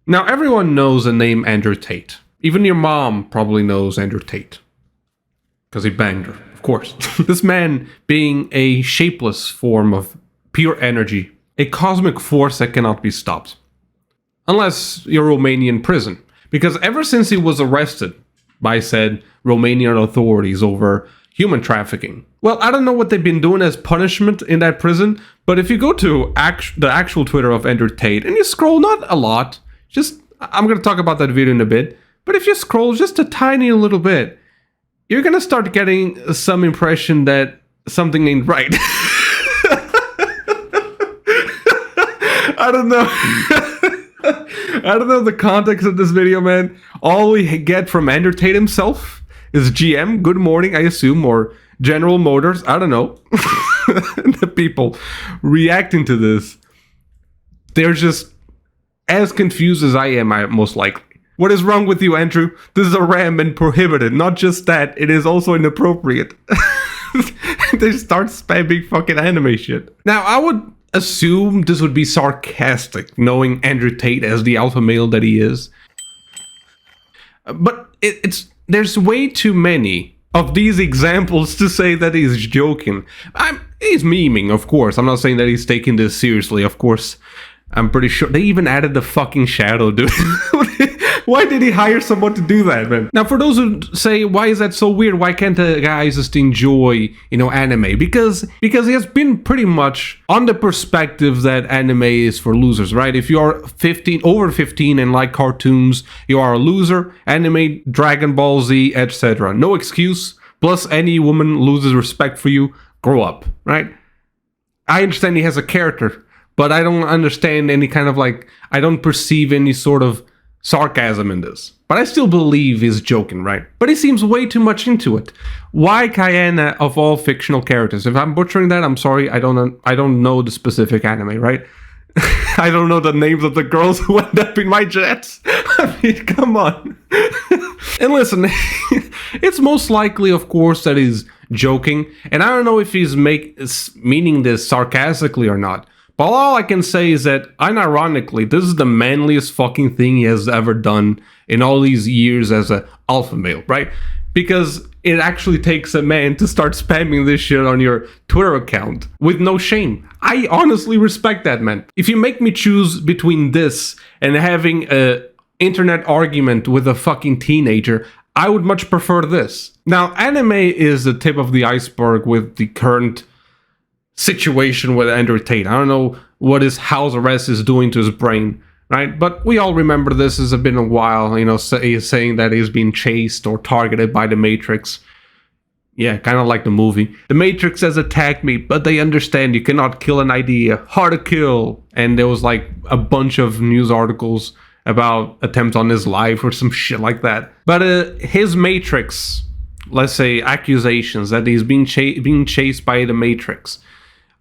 Now, everyone knows the name Andrew Tate. Even your mom probably knows Andrew Tate. Because he banged her, of course. This man being a shapeless form of pure energy, a cosmic force that cannot be stopped. Unless you're Romanian prison. Because ever since he was arrested by said Romanian authorities over human trafficking. Well, I don't know what they've been doing as punishment in that prison, but if you go to the actual Twitter of Andrew Tate and you scroll not a lot, I'm going to talk about that video in a bit, but if you scroll just a tiny little bit, you're going to start getting some impression that something ain't right. I don't know. I don't know the context of this video, man. All we get from Andrew Tate himself is GM, Good Morning, I assume, or General Motors, I don't know. The people reacting to this, they're just as confused as I am, most likely. What is wrong with you, Andrew? This is a ram and prohibited. Not just that, it is also inappropriate. They start spamming fucking anime shit. Now, I would assume this would be sarcastic, knowing Andrew Tate as the alpha male that he is. But there's way too many of these examples to say that he's joking. He's memeing, of course. I'm not saying that he's taking this seriously, of course. I'm pretty sure they even added the fucking shadow, dude. Why did he hire someone to do that, man? Now, for those who say, why is that so weird? Why can't the guys just enjoy, anime? Because he has been pretty much on the perspective that anime is for losers, right? If you're over 15 and like cartoons, you are a loser. Anime, Dragon Ball Z, etc. No excuse. Plus, any woman loses respect for you. Grow up, right? I understand he has a character, but I don't understand any kind of I don't perceive any sort of sarcasm in this. But I still believe he's joking, right? But he seems way too much into it. Why Kayana of all fictional characters? If I'm butchering that, I'm sorry. I don't know the specific anime, right? I don't know the names of the girls who end up in my jets. I mean, come on. And listen, it's most likely, of course, that he's joking. And I don't know if he's meaning this sarcastically or not. But all I can say is that, unironically, this is the manliest fucking thing he has ever done in all these years as an alpha male, right? Because it actually takes a man to start spamming this shit on your Twitter account with no shame. I honestly respect that, man. If you make me choose between this and having an internet argument with a fucking teenager, I would much prefer this. Now, anime is the tip of the iceberg with the current situation with Andrew Tate. I don't know what his house arrest is doing to his brain, right? But we all remember this has been a while, he's saying that he's being chased or targeted by the Matrix. Yeah, kind of like the movie. The Matrix has attacked me, but they understand you cannot kill an idea. Hard to kill. And there was a bunch of news articles about attempts on his life or some shit like that. But his Matrix, let's say accusations that he's being chased by the Matrix,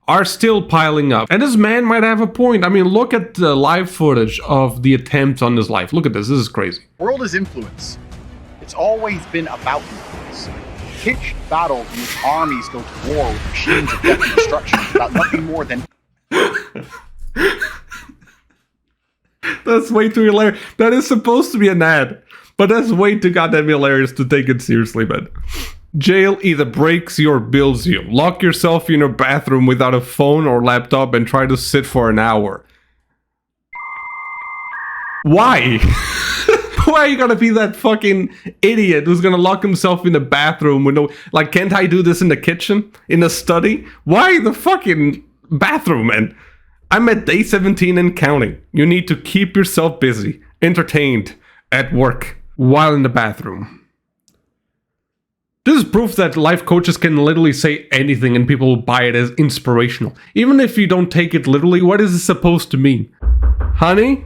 are still piling up. And this man might have a point. I mean, look at the live footage of the attempt on his life. Look at this. This is crazy. World is influence. It's always been about influence. Pitched battles in which armies go to war with machines of death and destruction is about nothing more than... That's way too hilarious. That is supposed to be an ad, but that's way too goddamn hilarious to take it seriously, man. Jail either breaks you or builds you. Lock yourself in your bathroom without a phone or laptop and try to sit for an hour. Why? Why are you gonna be that fucking idiot who's gonna lock himself in the bathroom with no... can't I do this in the kitchen? In the study? Why the fucking bathroom, man? I'm at day 17 and counting. You need to keep yourself busy, entertained, at work, while in the bathroom. This is proof that life coaches can literally say anything and people will buy it as inspirational. Even if you don't take it literally, what is it supposed to mean? Honey,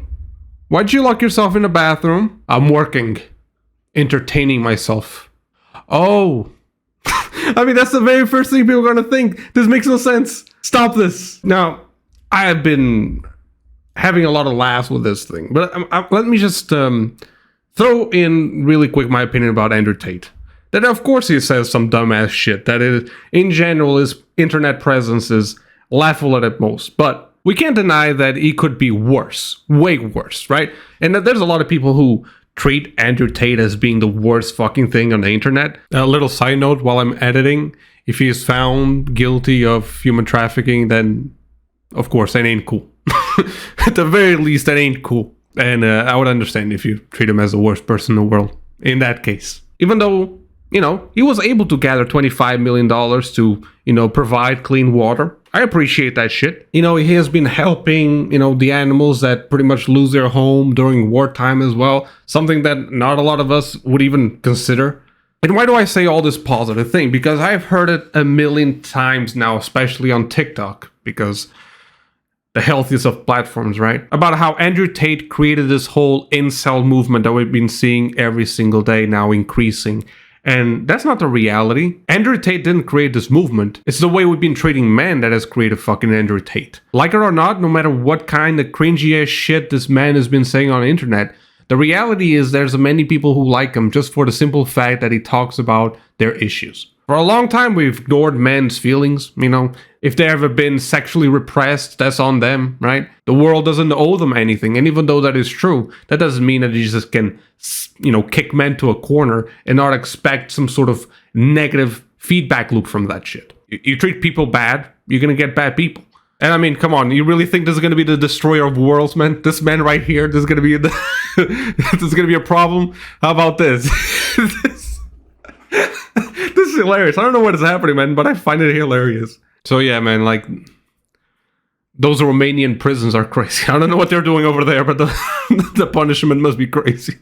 why'd you lock yourself in the bathroom? I'm working. Entertaining myself. Oh. I mean, that's the very first thing people are going to think. This makes no sense. Stop this. Now, I have been having a lot of laughs with this thing. But let me just throw in really quick my opinion about Andrew Tate. That of course he says some dumbass shit. That is, in general, his internet presence is laughable at most. But we can't deny that it could be worse, way worse, right? And there's a lot of people who treat Andrew Tate as being the worst fucking thing on the internet. A little side note while I'm editing, if he is found guilty of human trafficking, then of course that ain't cool. At the very least, that ain't cool. And I would understand if you treat him as the worst person in the world in that case. Even though, you know, he was able to gather $25 million to, you know, provide clean water. I appreciate that shit. You know, he has been helping, you know, the animals that pretty much lose their home during wartime as well. Something that not a lot of us would even consider. And why do I say all this positive thing? Because I've heard it a million times now, especially on TikTok, because the healthiest of platforms, right? About how Andrew Tate created this whole incel movement that we've been seeing every single day now increasing. And that's not the reality. Andrew Tate didn't create this movement. It's the way we've been treating men that has created fucking Andrew Tate. Like it or not, no matter what kind of cringy ass shit this man has been saying on the internet, the reality is there's many people who like him just for the simple fact that he talks about their issues. For a long time, we've ignored men's feelings. You know, if they ever been sexually repressed, that's on them, right? The world doesn't owe them anything. And even though that is true, that doesn't mean that you just can, you know, kick men to a corner and not expect some sort of negative feedback loop from that shit. You treat people bad, you're going to get bad people. And I mean, come on, you really think this is going to be the destroyer of worlds, man? This man right here, this is going to be this is going to be a problem? How about this? This is hilarious. I don't know what is happening, man, but I find it hilarious. So yeah, man, like, those Romanian prisons are crazy. I don't know what they're doing over there, but the punishment must be crazy.